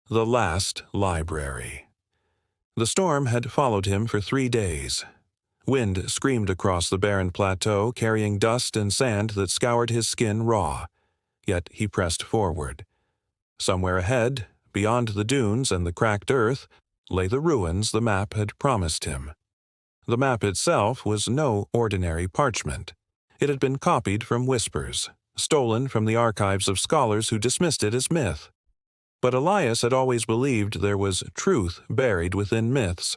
The Last Library. The storm had followed him for 3 days. Wind screamed across the barren plateau, carrying dust and sand that scoured his skin raw. Yet he pressed forward. Somewhere ahead, beyond the dunes and the cracked earth, lay the ruins the map had promised him. The map itself was no ordinary parchment. It had been copied from whispers, stolen from the archives of scholars who dismissed it as myth. But Elias had always believed there was truth buried within myths,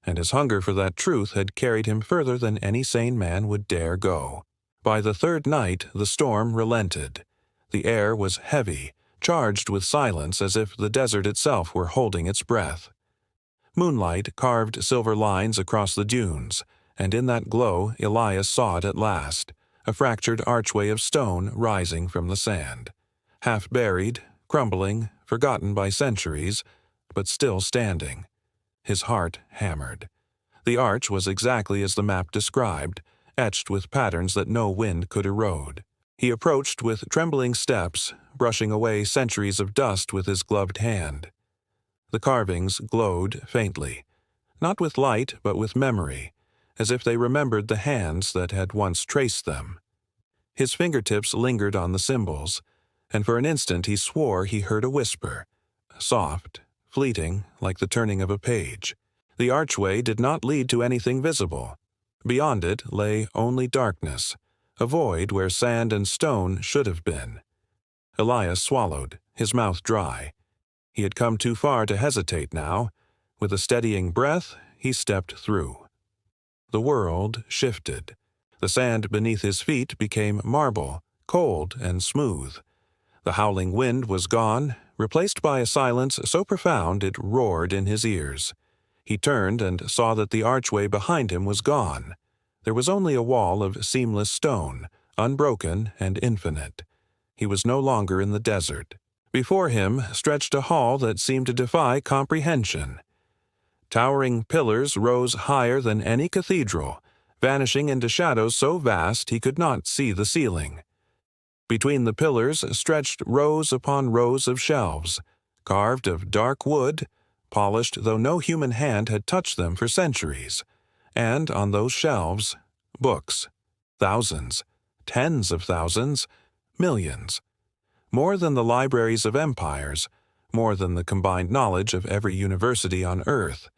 and his hunger for that truth had carried him further than any sane man would dare go. By the third night, the storm relented. The air was heavy, charged with silence as if the desert itself were holding its breath. Moonlight carved silver lines across the dunes, and in that glow Elias saw it at last, a fractured archway of stone rising from the sand. Half buried, crumbling, forgotten by centuries, but still standing. His heart hammered. The arch was exactly as the map described, etched with patterns that no wind could erode. He approached with trembling steps, brushing away centuries of dust with his gloved hand. The carvings glowed faintly, not with light but with memory, as if they remembered the hands that had once traced them. His fingertips lingered on the symbols, and for an instant he swore he heard a whisper, soft, fleeting, like the turning of a page. The archway did not lead to anything visible. Beyond it lay only darkness, a void where sand and stone should have been. Elias swallowed, his mouth dry. He had come too far to hesitate now. With a steadying breath, he stepped through. The world shifted. The sand beneath his feet became marble, cold and smooth. The howling wind was gone, replaced by a silence so profound it roared in his ears. He turned and saw that the archway behind him was gone. There was only a wall of seamless stone, unbroken and infinite. He was no longer in the desert. Before him stretched a hall that seemed to defy comprehension. Towering pillars rose higher than any cathedral, vanishing into shadows so vast he could not see the ceiling. Between the pillars stretched rows upon rows of shelves, carved of dark wood, polished though no human hand had touched them for centuries. And on those shelves, books. Thousands, tens of thousands, millions. More than the libraries of empires, more than the combined knowledge of every university on earth.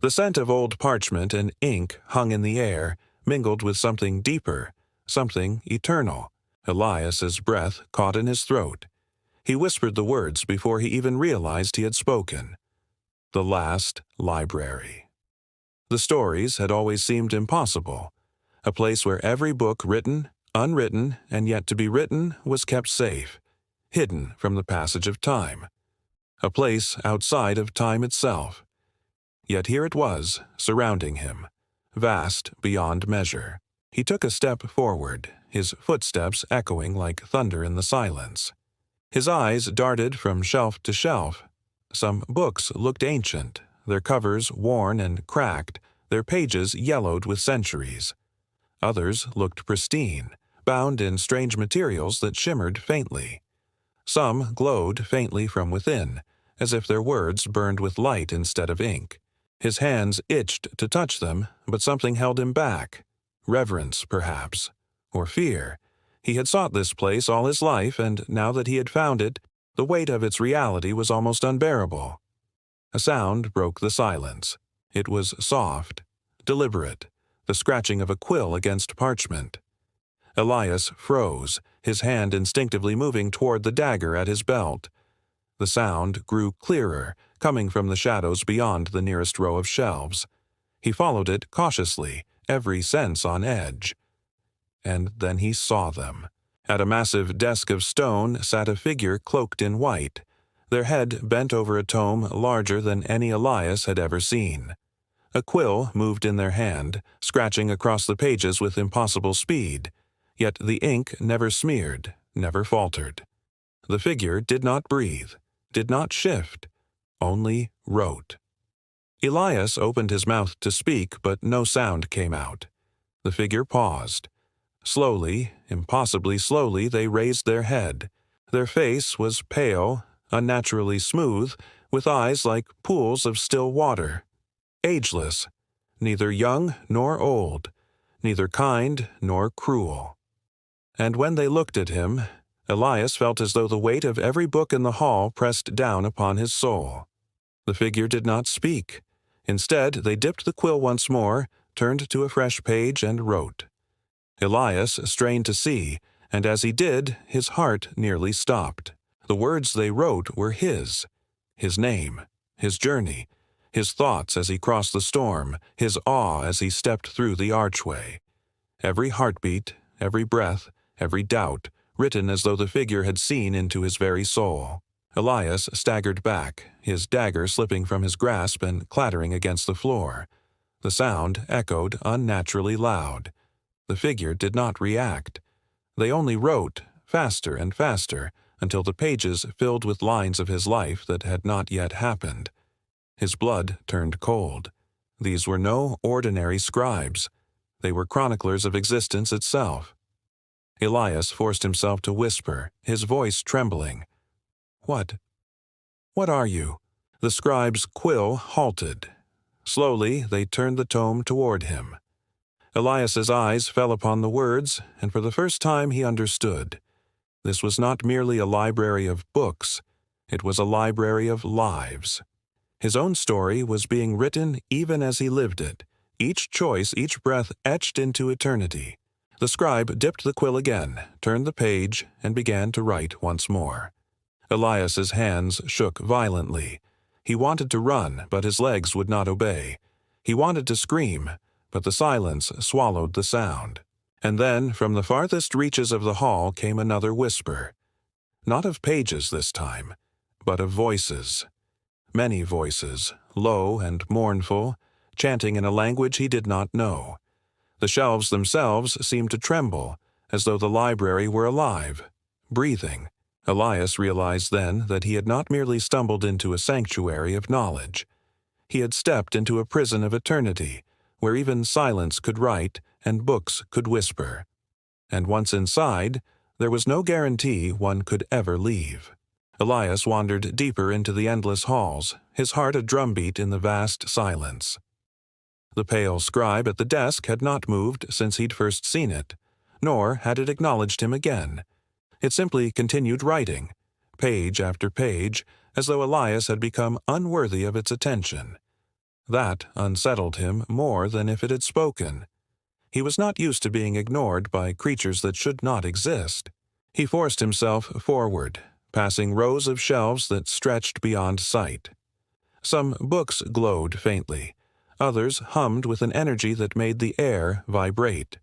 The scent of old parchment and ink hung in the air, mingled with something deeper, something eternal. Elias's breath caught in his throat. He whispered the words before he even realized he had spoken. The Last Library. The stories had always seemed impossible. A place where every book written, unwritten, and yet to be written was kept safe, hidden from the passage of time. A place outside of time itself. Yet here it was, surrounding him, vast beyond measure. He took a step forward, his footsteps echoing like thunder in the silence. His eyes darted from shelf to shelf. Some books looked ancient, their covers worn and cracked, their pages yellowed with centuries. Others looked pristine, bound in strange materials that shimmered faintly. Some glowed faintly from within, as if their words burned with light instead of ink. His hands itched to touch them, but something held him back. Reverence, perhaps, or fear. He had sought this place all his life, and now that he had found it, the weight of its reality was almost unbearable. A sound broke the silence. It was soft, deliberate, the scratching of a quill against parchment. Elias froze, his hand instinctively moving toward the dagger at his belt. The sound grew clearer, coming from the shadows beyond the nearest row of shelves. He followed it cautiously, every sense on edge. And then he saw them. At a massive desk of stone sat a figure cloaked in white, their head bent over a tome larger than any Elias had ever seen. A quill moved in their hand, scratching across the pages with impossible speed, yet the ink never smeared, never faltered. The figure did not breathe, did not shift, only wrote. Elias opened his mouth to speak, but no sound came out. The figure paused. Slowly, impossibly slowly, they raised their head. Their face was pale, unnaturally smooth, with eyes like pools of still water, ageless, neither young nor old, neither kind nor cruel. And when they looked at him, Elias felt as though the weight of every book in the hall pressed down upon his soul. The figure did not speak. Instead, they dipped the quill once more, turned to a fresh page, and wrote. Elias strained to see, and as he did, his heart nearly stopped. The words they wrote were his name, his journey, his thoughts as he crossed the storm, his awe as he stepped through the archway. Every heartbeat, every breath, every doubt, written as though the figure had seen into his very soul. Elias staggered back, his dagger slipping from his grasp and clattering against the floor. The sound echoed unnaturally loud. The figure did not react. They only wrote, faster and faster, until the pages filled with lines of his life that had not yet happened. His blood turned cold. These were no ordinary scribes. They were chroniclers of existence itself. Elias forced himself to whisper, his voice trembling. What are you? The scribe's quill halted. Slowly they turned the tome toward him. Elias's eyes fell upon the words, and for the first time he understood. This was not merely a library of books. It was a library of lives. His own story was being written even as he lived it, each choice, each breath etched into eternity. The scribe dipped the quill again, turned the page, and began to write once more. Elias's hands shook violently. He wanted to run, but his legs would not obey. He wanted to scream, but the silence swallowed the sound. And then, from the farthest reaches of the hall came another whisper. Not of pages this time, but of voices. Many voices, low and mournful, chanting in a language he did not know. The shelves themselves seemed to tremble, as though the library were alive, breathing. Elias realized then that he had not merely stumbled into a sanctuary of knowledge. He had stepped into a prison of eternity, where even silence could write and books could whisper. And once inside, there was no guarantee one could ever leave. Elias wandered deeper into the endless halls, his heart a drumbeat in the vast silence. The pale scribe at the desk had not moved since he'd first seen it, nor had it acknowledged him again. It simply continued writing, page after page, as though Elias had become unworthy of its attention. That unsettled him more than if it had spoken. He was not used to being ignored by creatures that should not exist. He forced himself forward, passing rows of shelves that stretched beyond sight. Some books glowed faintly. Others hummed with an energy that made the air vibrate.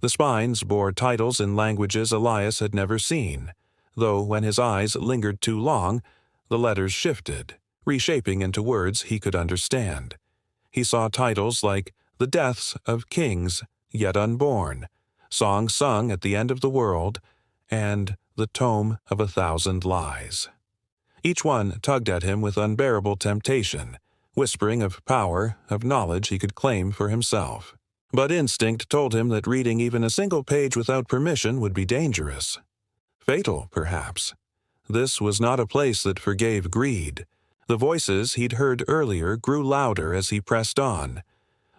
The spines bore titles in languages Elias had never seen, though when his eyes lingered too long, the letters shifted, reshaping into words he could understand. He saw titles like The Deaths of Kings Yet Unborn, Songs Sung at the End of the World, and The Tome of 1,000 Lies. Each one tugged at him with unbearable temptation, whispering of power, of knowledge he could claim for himself. But instinct told him that reading even a single page without permission would be dangerous. Fatal, perhaps. This was not a place that forgave greed. The voices he'd heard earlier grew louder as he pressed on.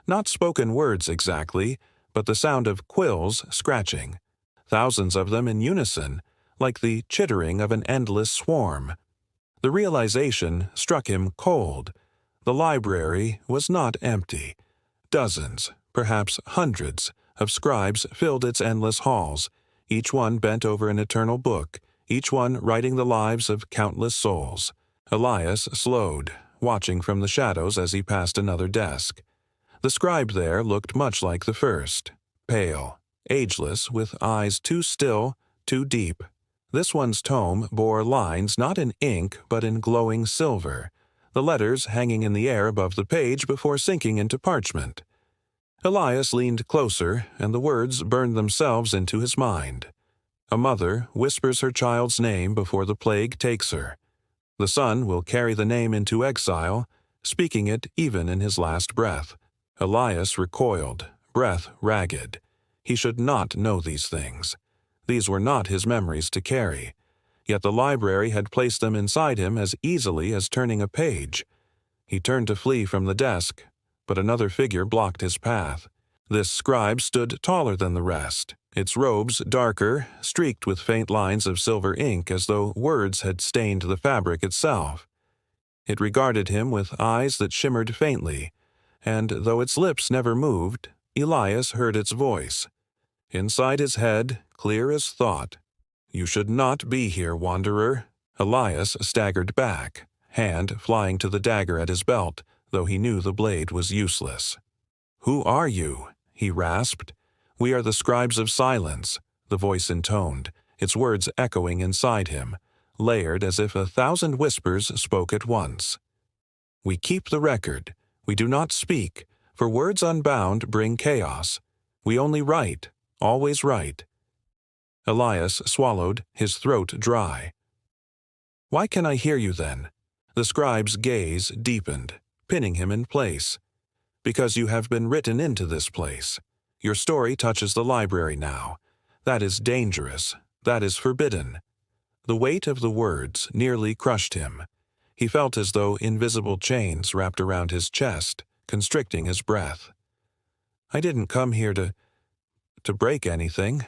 Not spoken words exactly, but the sound of quills scratching. Thousands of them in unison, like the chittering of an endless swarm. The realization struck him cold. The library was not empty. Dozens, perhaps hundreds, of scribes filled its endless halls, each one bent over an eternal book, each one writing the lives of countless souls. Elias slowed, watching from the shadows as he passed another desk. The scribe there looked much like the first, pale, ageless, with eyes too still, too deep. This one's tome bore lines not in ink but in glowing silver, the letters hanging in the air above the page before sinking into parchment. Elias leaned closer, and the words burned themselves into his mind. A mother whispers her child's name before the plague takes her. The son will carry the name into exile, speaking it even in his last breath. Elias recoiled, breath ragged. He should not know these things. These were not his memories to carry. Yet the library had placed them inside him as easily as turning a page. He turned to flee from the desk, but another figure blocked his path. This scribe stood taller than the rest, its robes darker, streaked with faint lines of silver ink as though words had stained the fabric itself. It regarded him with eyes that shimmered faintly, and though its lips never moved, Elias heard its voice. Inside his head, clear as thought. "You should not be here, wanderer." Elias staggered back, hand flying to the dagger at his belt, though he knew the blade was useless. "Who are you?" he rasped. "We are the scribes of silence," the voice intoned, its words echoing inside him, layered as if 1,000 whispers spoke at once. "We keep the record. We do not speak, for words unbound bring chaos. We only write, always write." Elias swallowed, his throat dry. "Why can I hear you then?" The scribe's gaze deepened, pinning him in place. "Because you have been written into this place. Your story touches the library now. That is dangerous. That is forbidden." The weight of the words nearly crushed him. He felt as though invisible chains wrapped around his chest, constricting his breath. "I didn't come here to break anything.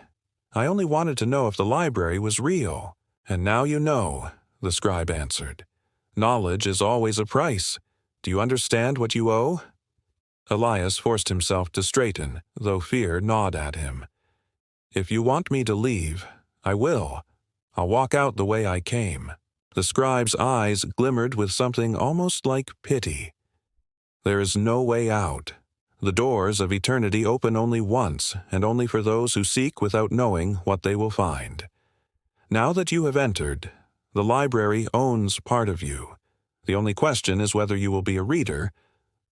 I only wanted to know if the library was real." "And now you know," the scribe answered. "Knowledge is always a price. Do you understand what you owe?" Elias forced himself to straighten, though fear gnawed at him. "If you want me to leave, I will. I'll walk out the way I came." The scribe's eyes glimmered with something almost like pity. "There is no way out. The doors of eternity open only once, and only for those who seek without knowing what they will find. Now that you have entered, the library owns part of you. The only question is whether you will be a reader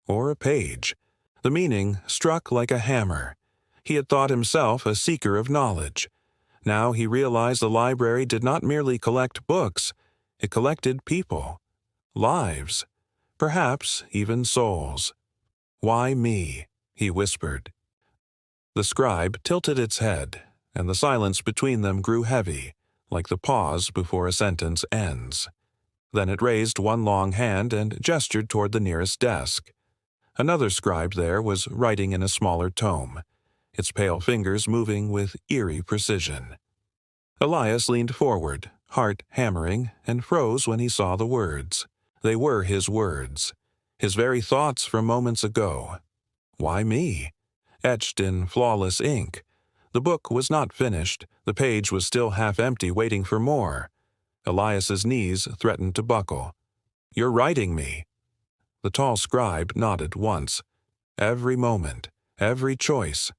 or a page." The meaning struck like a hammer. He had thought himself a seeker of knowledge. Now he realized the library did not merely collect books, it collected people, lives, perhaps even souls. "Why me?" he whispered. The scribe tilted its head, and the silence between them grew heavy, like the pause before a sentence ends. Then it raised one long hand and gestured toward the nearest desk. Another scribe there was writing in a smaller tome, its pale fingers moving with eerie precision. Elias leaned forward, heart hammering, and froze when he saw the words. They were his words, his very thoughts from moments ago. "Why me?" Etched in flawless ink. The book was not finished, the page was still half empty, waiting for more. Elias's knees threatened to buckle. "You're writing me." The tall scribe nodded once. "Every moment, every choice.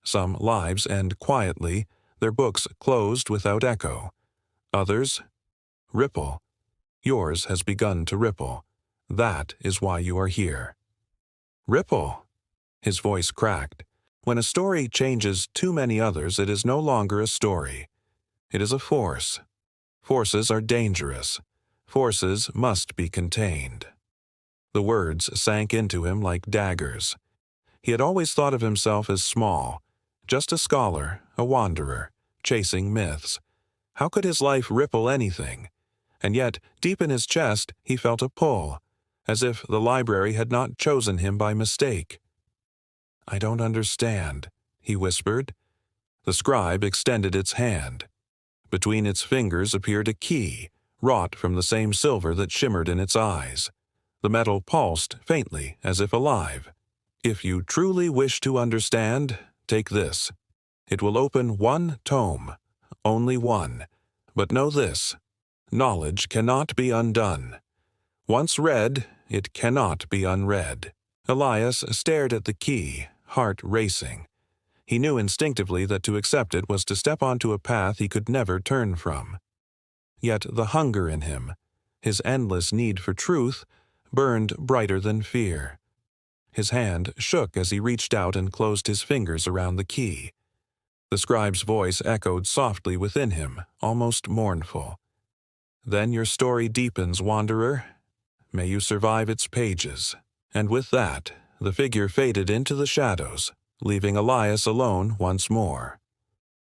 Some lives end quietly, their books closed without echo. Others ripple. Yours has begun to ripple. That is why you are here." "Ripple?" His voice cracked. When a story changes too many others, it is no longer a story. It is a force. Forces are dangerous. Forces must be contained. The words sank into him like daggers. He had always thought of himself as small, just a scholar, a wanderer, chasing myths. How could his life ripple anything? And yet, deep in his chest, he felt a pull, as if the library had not chosen him by mistake. "I don't understand," he whispered. The scribe extended its hand. Between its fingers appeared a key, wrought from the same silver that shimmered in its eyes. The metal pulsed faintly, as if alive. "If you truly wish to understand, take this. It will open one tome, only one. But know this, knowledge cannot be undone. Once read, it cannot be unread." Elias stared at the key, heart racing. He knew instinctively that to accept it was to step onto a path he could never turn from. Yet the hunger in him, his endless need for truth, burned brighter than fear. His hand shook as he reached out and closed his fingers around the key. The scribe's voice echoed softly within him, almost mournful. "Then your story deepens, wanderer. May you survive its pages." And with that, the figure faded into the shadows, leaving Elias alone once more.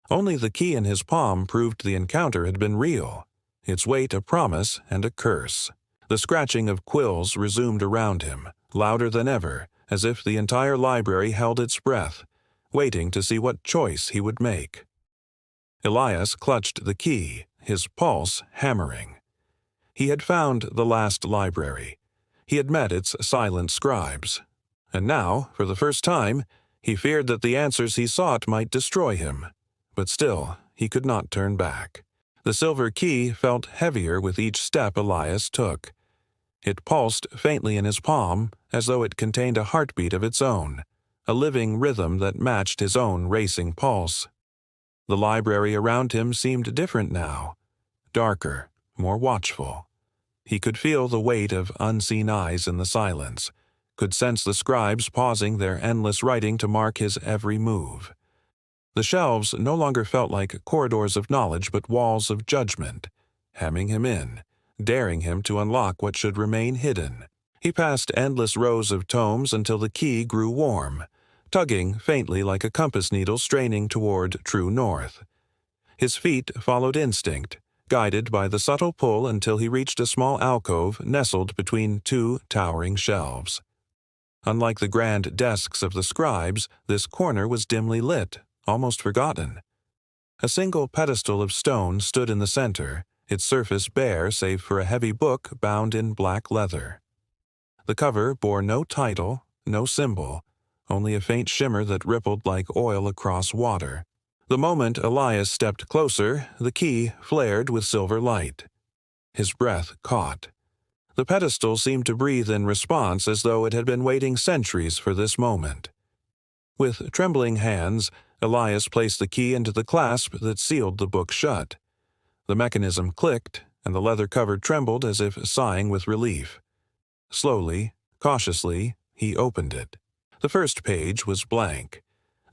Only the key in his palm proved the encounter had been real. its weight a promise and a curse. The scratching of quills resumed around him, louder than ever, as if the entire library held its breath, waiting to see what choice he would make. Elias clutched the key, his pulse hammering. He had found the last library. He had met its silent scribes. And now, for the first time, he feared that the answers he sought might destroy him. But still, he could not turn back. The silver key felt heavier with each step Elias took. It pulsed faintly in his palm, as though it contained a heartbeat of its own, a living rhythm that matched his own racing pulse. The library around him seemed different now, darker, more watchful. He could feel the weight of unseen eyes in the silence, could sense the scribes pausing their endless writing to mark his every move. The shelves no longer felt like corridors of knowledge but walls of judgment, hemming him in, daring him to unlock what should remain hidden. He passed endless rows of tomes until the key grew warm, tugging faintly like a compass needle straining toward true north. His feet followed instinct, guided by the subtle pull until he reached a small alcove nestled between two towering shelves. Unlike the grand desks of the scribes, this corner was dimly lit, almost forgotten. A single pedestal of stone stood in the center, its surface bare save for a heavy book bound in black leather. The cover bore no title, no symbol, only a faint shimmer that rippled like oil across water. The moment Elias stepped closer, the key flared with silver light. His breath caught. The pedestal seemed to breathe in response as though it had been waiting centuries for this moment. With trembling hands, Elias placed the key into the clasp that sealed the book shut. The mechanism clicked, and the leather cover trembled as if sighing with relief. Slowly, cautiously, he opened it. The first page was blank.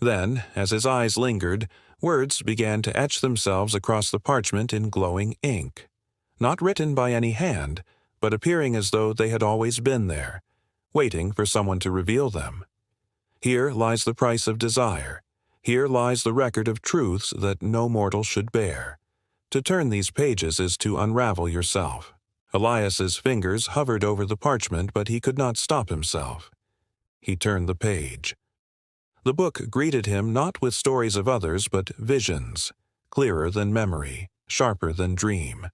Then, as his eyes lingered, words began to etch themselves across the parchment in glowing ink. Not written by any hand, but appearing as though they had always been there, waiting for someone to reveal them. Here lies the price of desire. Here lies the record of truths that no mortal should bear. To turn these pages is to unravel yourself. Elias's fingers hovered over the parchment, but he could not stop himself. He turned the page. The book greeted him not with stories of others, but visions, clearer than memory, sharper than dream.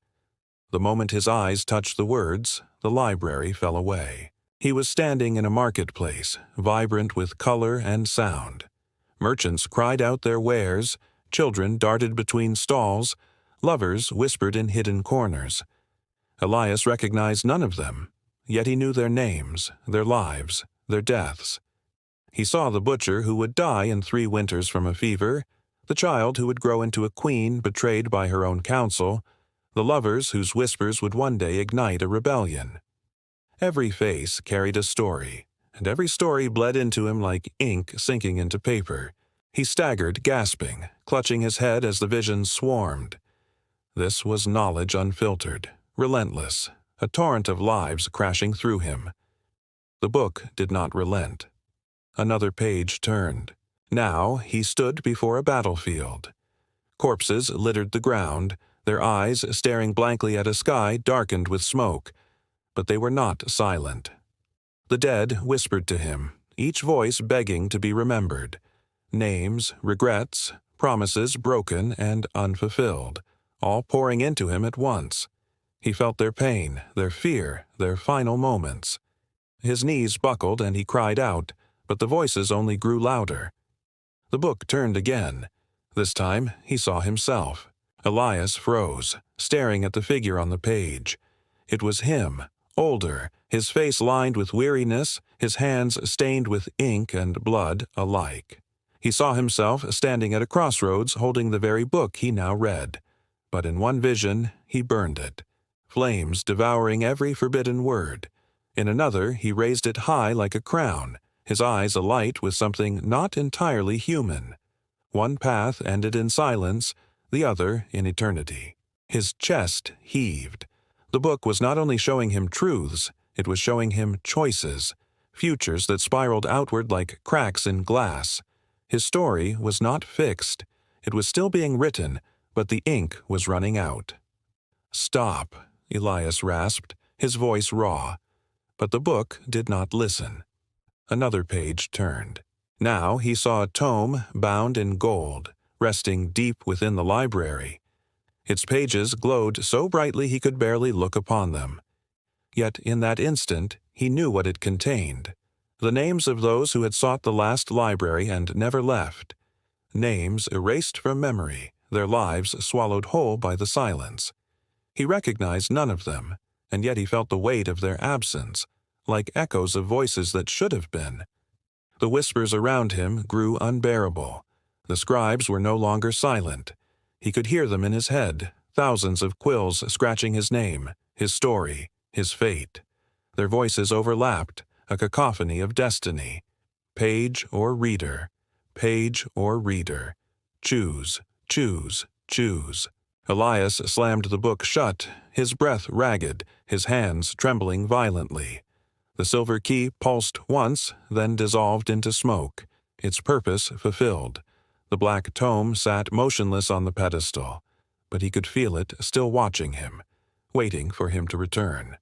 The moment his eyes touched the words, the library fell away. He was standing in a marketplace, vibrant with color and sound. Merchants cried out their wares, children darted between stalls, lovers whispered in hidden corners. Elias recognized none of them, yet he knew their names, their lives, their deaths. He saw the butcher who would die in 3 winters from a fever, the child who would grow into a queen betrayed by her own counsel, the lovers whose whispers would one day ignite a rebellion. Every face carried a story, and every story bled into him like ink sinking into paper. He staggered, gasping, clutching his head as the visions swarmed. This was knowledge unfiltered, relentless, a torrent of lives crashing through him. The book did not relent. Another page turned. Now he stood before a battlefield. Corpses littered the ground, their eyes staring blankly at a sky darkened with smoke, but they were not silent. The dead whispered to him, each voice begging to be remembered. Names, regrets, promises broken and unfulfilled, all pouring into him at once. He felt their pain, their fear, their final moments. His knees buckled and he cried out, but the voices only grew louder. The book turned again. This time he saw himself. Elias froze, staring at the figure on the page. It was him, older, his face lined with weariness, his hands stained with ink and blood alike. He saw himself standing at a crossroads holding the very book he now read. But in one vision, he burned it, flames devouring every forbidden word. In another, he raised it high like a crown, his eyes alight with something not entirely human. One path ended in silence, the other in eternity. His chest heaved. The book was not only showing him truths, it was showing him choices, futures that spiraled outward like cracks in glass. His story was not fixed. It was still being written, but the ink was running out. "Stop," Elias rasped, his voice raw. But the book did not listen. Another page turned. Now he saw a tome bound in gold, resting deep within the library. Its pages glowed so brightly he could barely look upon them. Yet in that instant he knew what it contained. The names of those who had sought the last library and never left. Names erased from memory, their lives swallowed whole by the silence. He recognized none of them, and yet he felt the weight of their absence, like echoes of voices that should have been. The whispers around him grew unbearable. The scribes were no longer silent. He could hear them in his head, thousands of quills scratching his name, his story, his fate. Their voices overlapped, a cacophony of destiny. Page or reader, page or reader. Choose, choose, choose. Elias slammed the book shut, his breath ragged, his hands trembling violently. The silver key pulsed once, then dissolved into smoke, its purpose fulfilled. The black tome sat motionless on the pedestal, but he could feel it still watching him, waiting for him to return.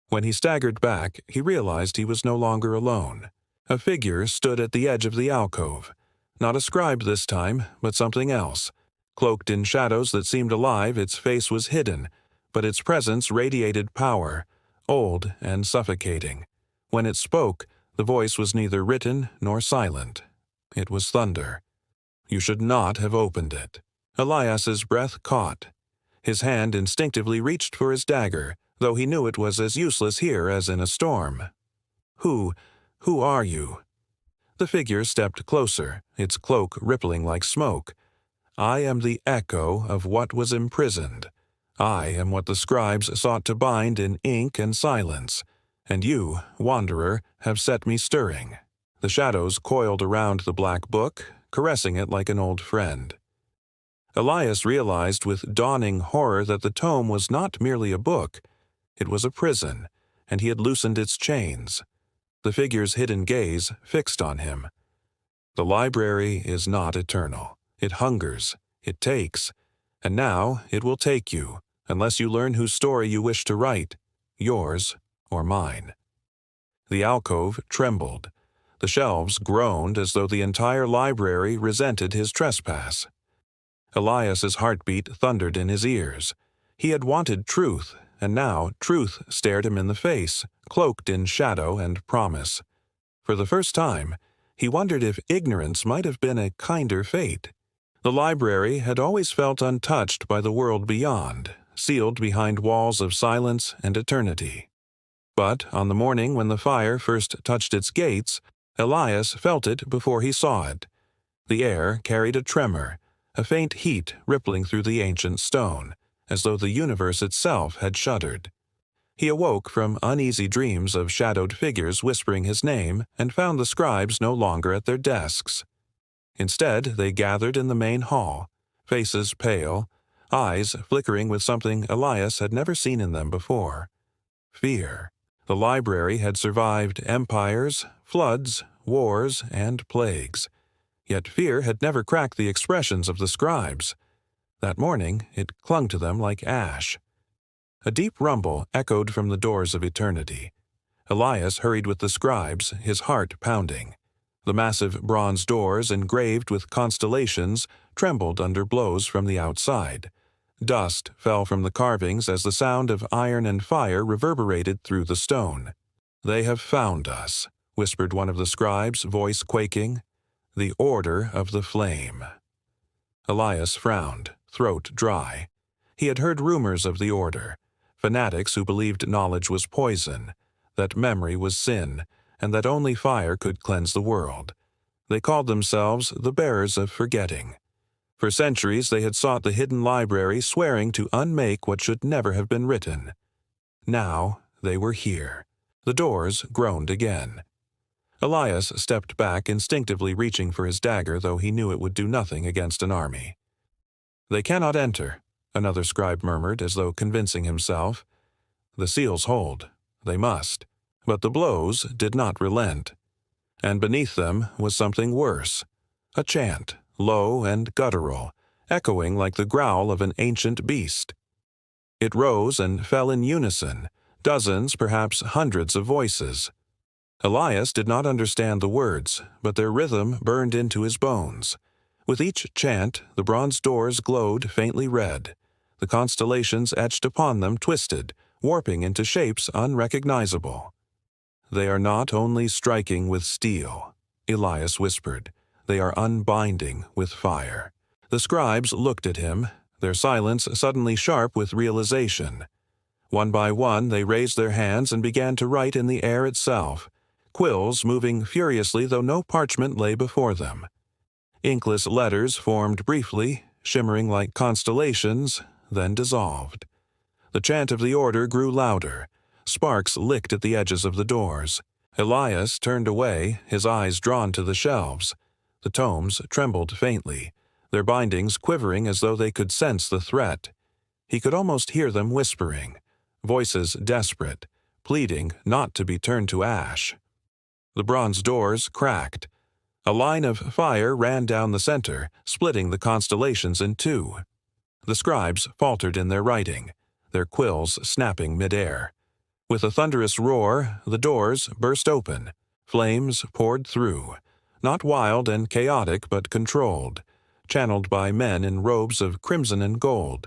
When he staggered back, he realized he was no longer alone. A figure stood at the edge of the alcove. Not a scribe this time, but something else. Cloaked in shadows that seemed alive, its face was hidden, but its presence radiated power, old and suffocating. When it spoke, the voice was neither written nor silent. It was thunder. You should not have opened it. Elias's breath caught. His hand instinctively reached for his dagger, though he knew it was as useless here as in a storm. Who are you? The figure stepped closer, its cloak rippling like smoke. I am the echo of what was imprisoned. I am what the scribes sought to bind in ink and silence, and you, wanderer, have set me stirring. The shadows coiled around the black book, caressing it like an old friend. Elias realized with dawning horror that the tome was not merely a book. It was a prison, and he had loosened its chains. The figure's hidden gaze fixed on him. The library is not eternal. It hungers, it takes, and now it will take you, unless you learn whose story you wish to write, yours or mine. The alcove trembled. The shelves groaned as though the entire library resented his trespass. Elias's heartbeat thundered in his ears. He had wanted truth, and now truth stared him in the face, cloaked in shadow and promise. For the first time, he wondered if ignorance might have been a kinder fate. The library had always felt untouched by the world beyond, sealed behind walls of silence and eternity. But on the morning when the fire first touched its gates, Elias felt it before he saw it. The air carried a tremor, a faint heat rippling through the ancient stone, as though the universe itself had shuddered. He awoke from uneasy dreams of shadowed figures whispering his name and found the scribes no longer at their desks. Instead, they gathered in the main hall, faces pale, eyes flickering with something Elias had never seen in them before. Fear. The library had survived empires, floods, wars, and plagues. Yet fear had never cracked the expressions of the scribes. That morning, it clung to them like ash. A deep rumble echoed from the doors of eternity. Elias hurried with the scribes, his heart pounding. The massive bronze doors, engraved with constellations, trembled under blows from the outside. Dust fell from the carvings as the sound of iron and fire reverberated through the stone. "They have found us," whispered one of the scribes, voice quaking. "The Order of the Flame." Elias frowned, throat dry. He had heard rumors of the Order, fanatics who believed knowledge was poison, that memory was sin, and that only fire could cleanse the world. They called themselves the Bearers of Forgetting. For centuries they had sought the hidden library, swearing to unmake what should never have been written. Now they were here. The doors groaned again. Elias stepped back, instinctively reaching for his dagger, though he knew it would do nothing against an army. "They cannot enter," another scribe murmured, as though convincing himself. "The seals hold. They must." But the blows did not relent. And beneath them was something worse. A chant, low and guttural, echoing like the growl of an ancient beast. It rose and fell in unison, dozens, perhaps hundreds of voices. Elias did not understand the words, but their rhythm burned into his bones. With each chant, the bronze doors glowed faintly red. The constellations etched upon them twisted, warping into shapes unrecognizable. "They are not only striking with steel," Elias whispered. "They are unbinding with fire." The scribes looked at him, their silence suddenly sharp with realization. One by one they raised their hands and began to write in the air itself, quills moving furiously though no parchment lay before them. Inkless letters formed briefly, shimmering like constellations, then dissolved. The chant of the order grew louder. Sparks licked at the edges of the doors. Elias turned away, his eyes drawn to the shelves. The tomes trembled faintly, their bindings quivering as though they could sense the threat. He could almost hear them whispering, voices desperate, pleading not to be turned to ash. The bronze doors cracked. A line of fire ran down the center, splitting the constellations in two. The scribes faltered in their writing, their quills snapping midair. With a thunderous roar, the doors burst open. Flames poured through, not wild and chaotic but controlled, channeled by men in robes of crimson and gold.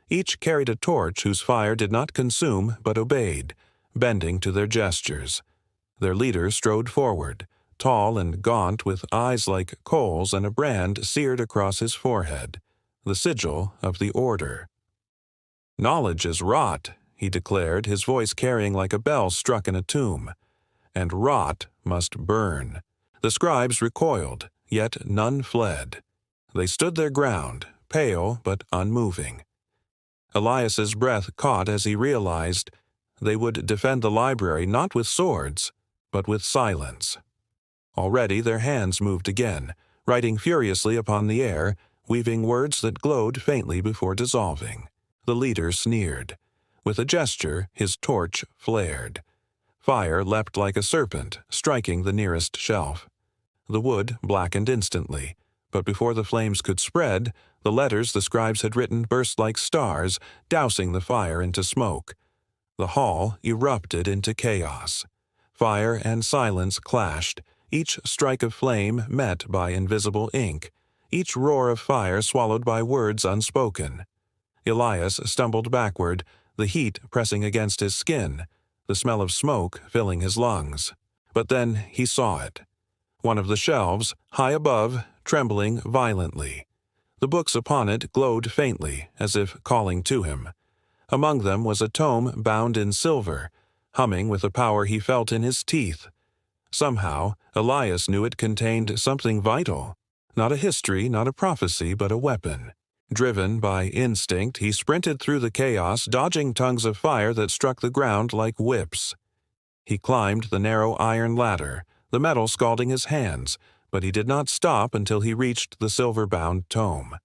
Each carried a torch whose fire did not consume but obeyed, bending to their gestures. Their leader strode forward, tall and gaunt with eyes like coals and a brand seared across his forehead, the sigil of the order. "Knowledge is rot," he declared, his voice carrying like a bell struck in a tomb. "And rot must burn." The scribes recoiled, yet none fled. They stood their ground, pale but unmoving. Elias's breath caught as he realized they would defend the library not with swords, but with silence. Already their hands moved again, writing furiously upon the air, weaving words that glowed faintly before dissolving. The leader sneered. With a gesture, his torch flared. Fire leapt like a serpent, striking the nearest shelf. The wood blackened instantly, but before the flames could spread, the letters the scribes had written burst like stars, dousing the fire into smoke. The hall erupted into chaos. Fire and silence clashed, each strike of flame met by invisible ink, each roar of fire swallowed by words unspoken. Elias stumbled backward, the heat pressing against his skin, the smell of smoke filling his lungs. But then he saw it. One of the shelves, high above, trembling violently. The books upon it glowed faintly, as if calling to him. Among them was a tome bound in silver, humming with a power he felt in his teeth. Somehow, Elias knew it contained something vital. Not a history, not a prophecy, but a weapon. Driven by instinct, he sprinted through the chaos, dodging tongues of fire that struck the ground like whips. He climbed the narrow iron ladder, the metal scalding his hands, but he did not stop until he reached the silver-bound tome.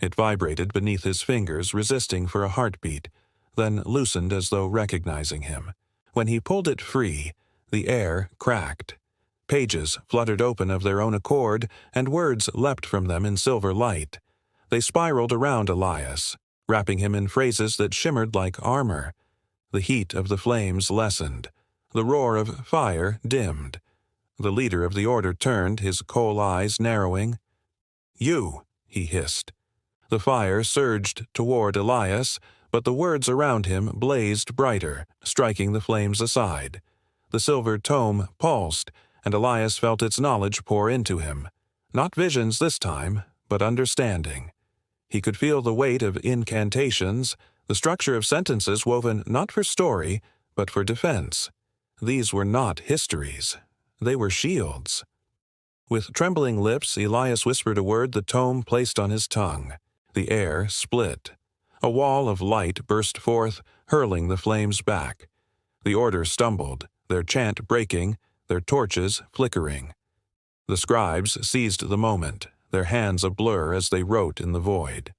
It vibrated beneath his fingers, resisting for a heartbeat, then loosened as though recognizing him. When he pulled it free, the air cracked. Pages fluttered open of their own accord, and words leapt from them in silver light. They spiraled around Elias, wrapping him in phrases that shimmered like armor. The heat of the flames lessened. The roar of fire dimmed. The leader of the order turned, his coal eyes narrowing. "You," he hissed. The fire surged toward Elias, but the words around him blazed brighter, striking the flames aside. The silver tome pulsed, and Elias felt its knowledge pour into him. Not visions this time, but understanding. He could feel the weight of incantations, the structure of sentences woven not for story, but for defense. These were not histories. They were shields. With trembling lips, Elias whispered a word the tome placed on his tongue. The air split. A wall of light burst forth, hurling the flames back. The order stumbled, their chant breaking, their torches flickering. The scribes seized the moment, their hands a blur as they wrote in the void.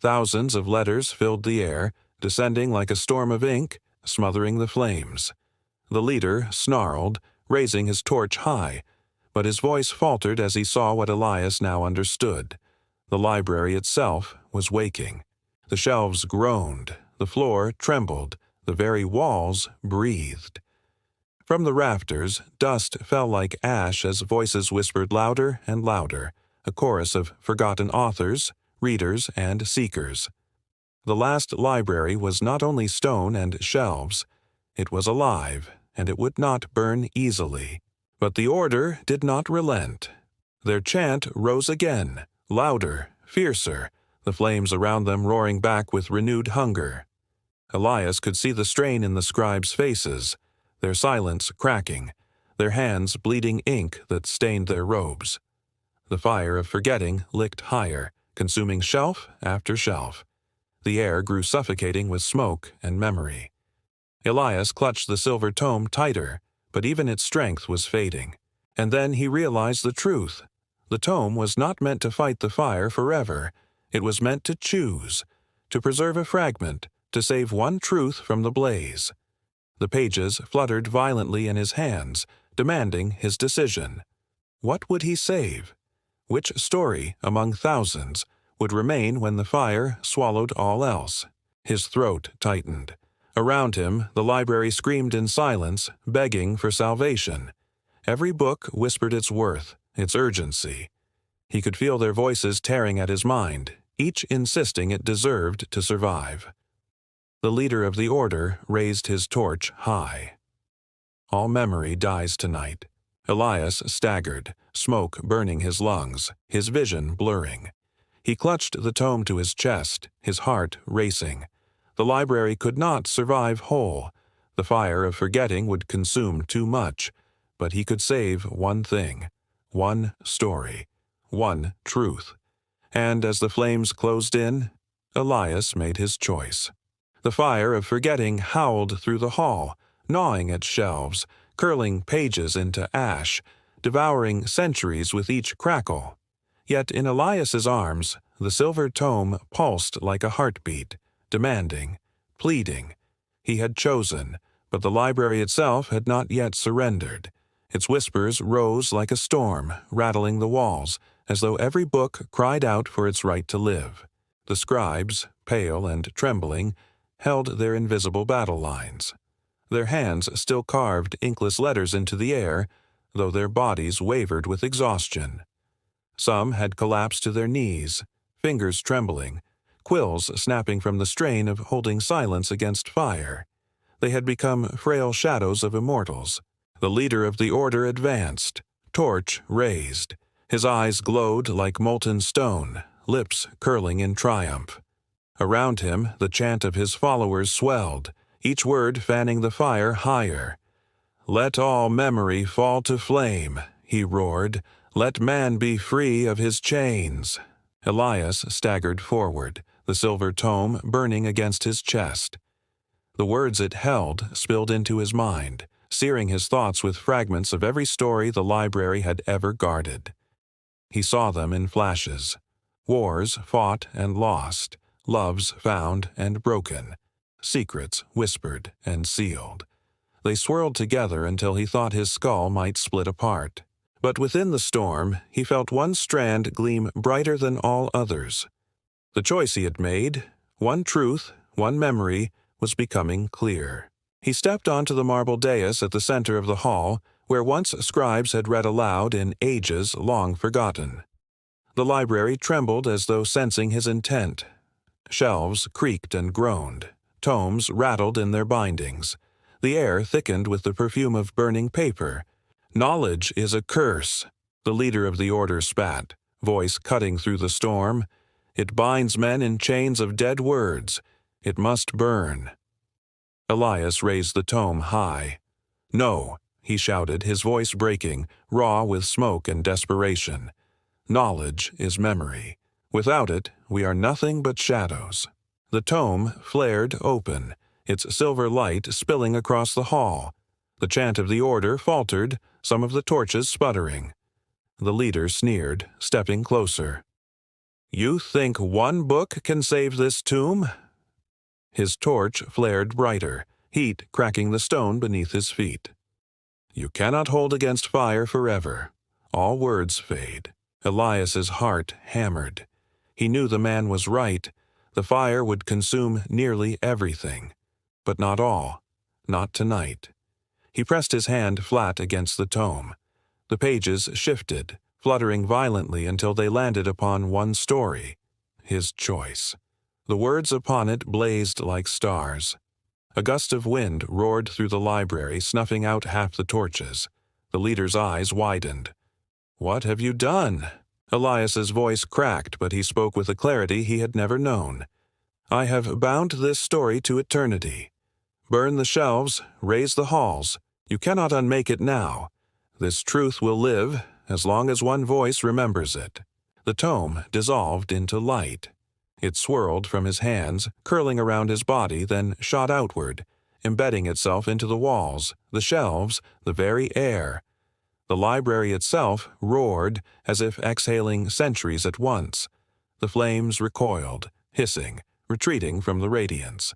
Thousands of letters filled the air, descending like a storm of ink, smothering the flames. The leader snarled, raising his torch high, but his voice faltered as he saw what Elias now understood. The library itself was waking. The shelves groaned, the floor trembled, the very walls breathed. From the rafters, dust fell like ash as voices whispered louder and louder, a chorus of forgotten authors, readers, and seekers. The last library was not only stone and shelves, it was alive, and it would not burn easily. But the order did not relent. Their chant rose again, louder, fiercer, the flames around them roaring back with renewed hunger. Elias could see the strain in the scribes' faces, their silence cracking, their hands bleeding ink that stained their robes. The fire of forgetting licked higher, consuming shelf after shelf. The air grew suffocating with smoke and memory. Elias clutched the silver tome tighter, but even its strength was fading. And then he realized the truth. The tome was not meant to fight the fire forever. It was meant to choose, to preserve a fragment, to save one truth from the blaze. The pages fluttered violently in his hands, demanding his decision. What would he save? Which story, among thousands, would remain when the fire swallowed all else? His throat tightened. Around him, the library screamed in silence, begging for salvation. Every book whispered its worth, its urgency. He could feel their voices tearing at his mind, each insisting it deserved to survive. The leader of the order raised his torch high. All memory dies tonight. Elias staggered, smoke burning his lungs, his vision blurring. He clutched the tome to his chest, his heart racing. The library could not survive whole. The fire of forgetting would consume too much. But he could save one thing, one story, one truth. And as the flames closed in, Elias made his choice. The fire of forgetting howled through the hall, gnawing at shelves, curling pages into ash, devouring centuries with each crackle. Yet in Elias's arms, the silver tome pulsed like a heartbeat, demanding, pleading. He had chosen, but the library itself had not yet surrendered. Its whispers rose like a storm, rattling the walls, as though every book cried out for its right to live. The scribes, pale and trembling, held their invisible battle lines. Their hands still carved inkless letters into the air, though their bodies wavered with exhaustion. Some had collapsed to their knees, fingers trembling, quills snapping from the strain of holding silence against fire. They had become frail shadows of immortals. The leader of the order advanced, torch raised. His eyes glowed like molten stone, lips curling in triumph. Around him, the chant of his followers swelled, each word fanning the fire higher. "Let all memory fall to flame," he roared. "Let man be free of his chains." Elias staggered forward, the silver tome burning against his chest. The words it held spilled into his mind, searing his thoughts with fragments of every story the library had ever guarded. He saw them in flashes. Wars fought and lost, loves found and broken, secrets whispered and sealed. They swirled together until he thought his skull might split apart. But within the storm, he felt one strand gleam brighter than all others. The choice he had made, one truth, one memory, was becoming clear. He stepped onto the marble dais at the center of the hall, where once scribes had read aloud in ages long forgotten. The library trembled as though sensing his intent. Shelves creaked and groaned. Tomes rattled in their bindings. The air thickened with the perfume of burning paper. "Knowledge is a curse," the leader of the order spat, voice cutting through the storm. "It binds men in chains of dead words. It must burn." Elias raised the tome high. "No," he shouted, his voice breaking, raw with smoke and desperation. "Knowledge is memory. Without it, we are nothing but shadows." The tome flared open, its silver light spilling across the hall. The chant of the order faltered, some of the torches sputtering. The leader sneered, stepping closer. "You think one book can save this tomb?" His torch flared brighter, heat cracking the stone beneath his feet. "You cannot hold against fire forever. All words fade." Elias's heart hammered. He knew the man was right, The fire would consume nearly everything, but not all, not tonight. He pressed his hand flat against the tome. The pages shifted, fluttering violently until they landed upon one story, his choice. The words upon it blazed like stars. A gust of wind roared through the library, snuffing out half the torches. The leader's eyes widened. "What have you done?" Elias's voice cracked, but he spoke with a clarity he had never known. "I have bound this story to eternity. Burn the shelves, raise the halls. You cannot unmake it now. This truth will live as long as one voice remembers it." The tome dissolved into light. It swirled from his hands, curling around his body, then shot outward, embedding itself into the walls, the shelves, the very air. The library itself roared as if exhaling centuries at once. The flames recoiled, hissing, retreating from the radiance.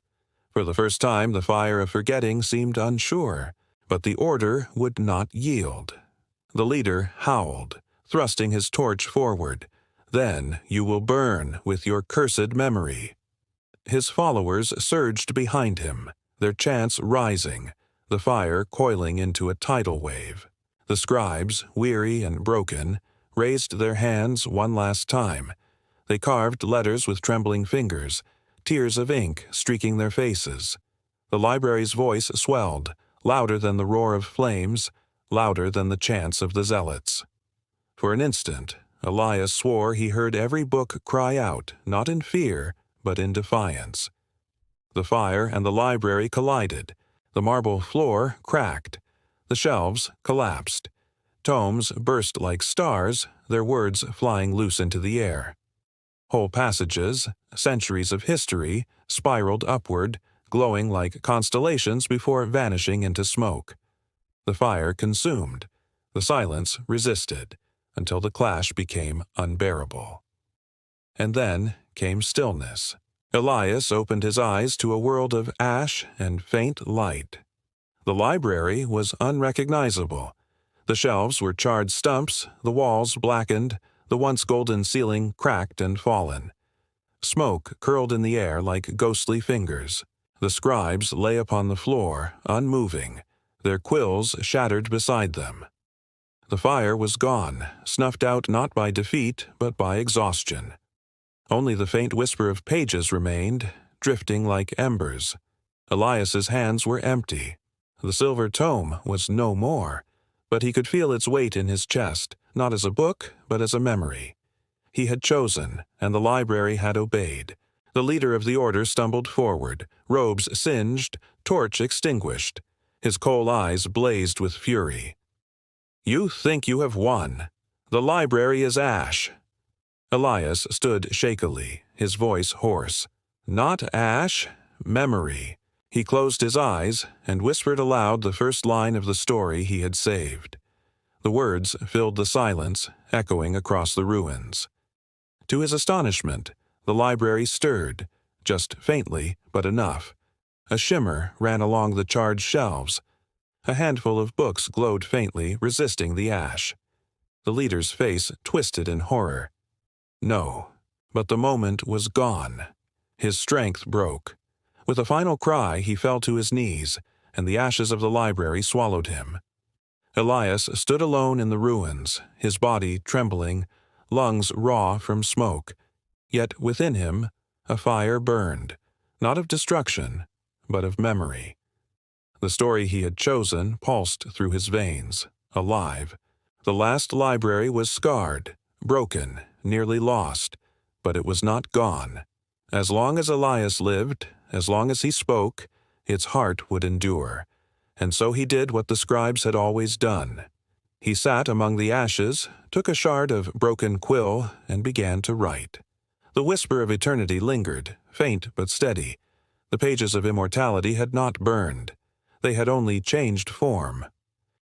For the first time, the fire of forgetting seemed unsure, but the order would not yield. The leader howled, thrusting his torch forward. "Then you will burn with your cursed memory." His followers surged behind him, their chants rising, the fire coiling into a tidal wave. The scribes, weary and broken, raised their hands one last time. They carved letters with trembling fingers, tears of ink streaking their faces. The library's voice swelled, louder than the roar of flames, louder than the chants of the zealots. For an instant, Elias swore he heard every book cry out, not in fear, but in defiance. The fire and the library collided. The marble floor cracked. The shelves collapsed. Tomes burst like stars, their words flying loose into the air. Whole passages, centuries of history, spiraled upward, glowing like constellations before vanishing into smoke. The fire consumed. The silence resisted, until the clash became unbearable. And then came stillness. Elias opened his eyes to a world of ash and faint light. The library was unrecognizable. The shelves were charred stumps, the walls blackened, the once golden ceiling cracked and fallen. Smoke curled in the air like ghostly fingers. The scribes lay upon the floor, unmoving, their quills shattered beside them. The fire was gone, snuffed out not by defeat, but by exhaustion. Only the faint whisper of pages remained, drifting like embers. Elias's hands were empty. The silver tome was no more, but he could feel its weight in his chest, not as a book, but as a memory. He had chosen, and the library had obeyed. The leader of the order stumbled forward, robes singed, torch extinguished. His coal eyes blazed with fury. "You think you have won. The library is ash." Elias stood shakily, his voice hoarse. "Not ash, memory." He closed his eyes and whispered aloud the first line of the story he had saved. The words filled the silence, echoing across the ruins. To his astonishment, the library stirred, just faintly, but enough. A shimmer ran along the charred shelves. A handful of books glowed faintly, resisting the ash. The leader's face twisted in horror. No, but the moment was gone. His strength broke. With a final cry, he fell to his knees, and the ashes of the library swallowed him. Elias stood alone in the ruins, his body trembling, lungs raw from smoke. Yet within him, a fire burned, not of destruction, but of memory. The story he had chosen pulsed through his veins, alive. The last library was scarred, broken, nearly lost, but it was not gone. As long as Elias lived, as long as he spoke, its heart would endure. And so he did what the scribes had always done. He sat among the ashes, took a shard of broken quill, and began to write. The whisper of eternity lingered, faint but steady. The pages of immortality had not burned. They had only changed form.